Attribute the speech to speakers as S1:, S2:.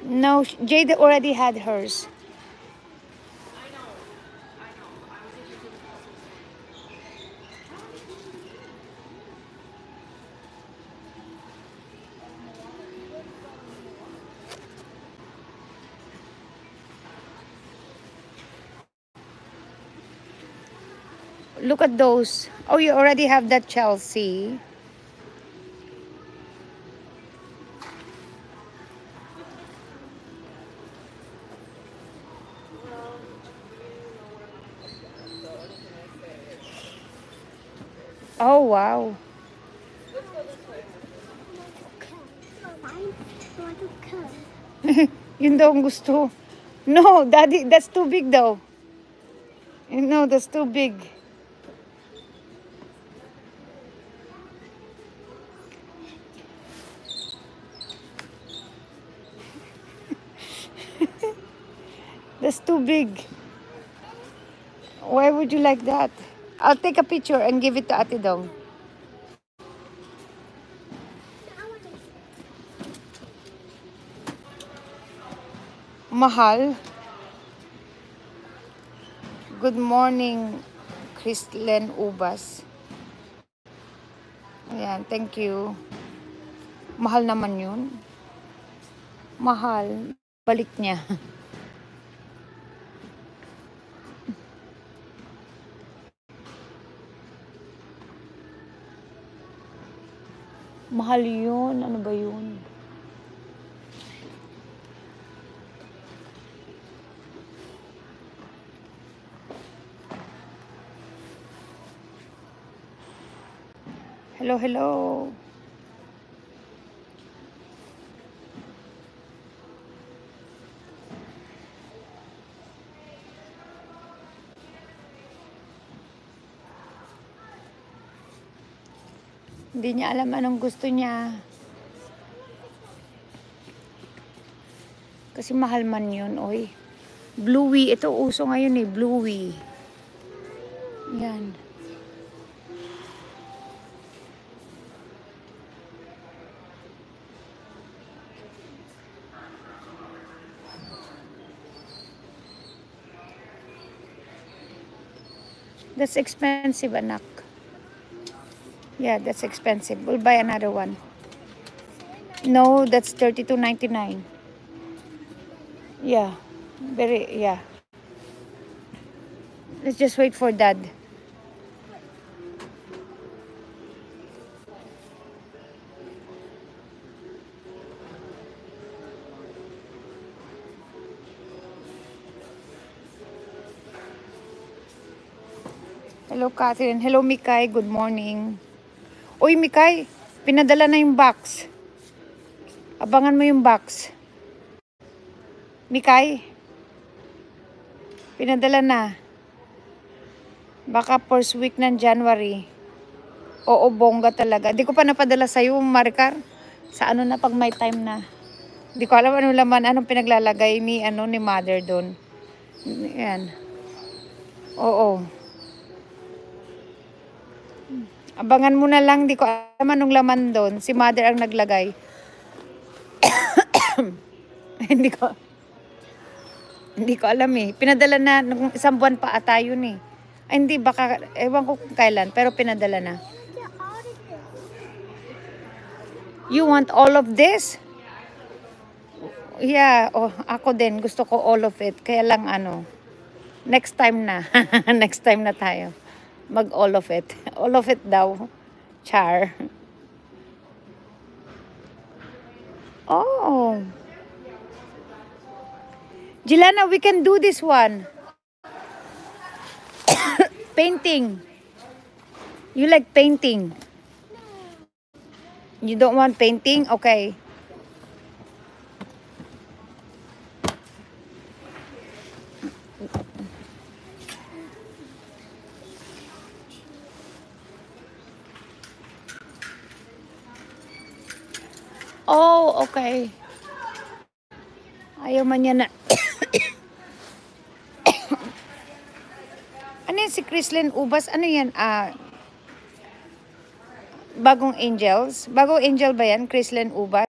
S1: No, Jade already had hers. Look at those. Oh, you already have that, Chelsea. Oh, wow. Yun daw ang gusto. No, Daddy, that's too big though. No, that's too big. That's too big. Why would you like that? I'll take a picture and give it to Ate Dong. Mahal. Good morning, Christlen Ubas. Ayan, thank you. Mahal naman yun. Mahal. Balik niya. Mahal yun. Ano ba yun? Hello, hello. Hindi niya alam anong gusto niya. Kasi mahal man yun, oy. Bluey. Ito uso ngayon eh, Bluey. Yan. That's expensive, anak. Yeah, that's expensive. We'll buy another one. No, that's $32.99. Yeah. Yeah. Let's just wait for Dad. Hello, Catherine. Hello, Mikay. Good morning. Uy, Mikay, pinadala na yung box. Abangan mo yung box. Mikay, pinadala na. Baka first week ng January. Oo, bongga talaga. Di ko pa napadala sa'yo, Maricar. Sa ano na pag may time na. Di ko alam anong laman, anong pinaglalagay ni mother doon. Yan. Oo. Abangan mo na lang, di ko alam anong laman doon. Si mother ang naglagay. Hindi ko alam eh. Pinadala na, nung isang buwan pa ata yun eh. Ay, hindi, baka, ewan ko kung kailan, pero pinadala na. You want all of this? Yeah, oh, ako din, gusto ko all of it. Kaya lang next time na. Next time na tayo. Mag all of it. All of it daw. Char. Oh. Jilana, we can do this one. Painting. You like painting? You don't want painting? Okay. Oh, okay. Ayaw man niya na. Ano yan si Chrislyn Ubas? Ano yan? Bagong Angels? Bagong Angel ba yan? Chrislyn Ubas?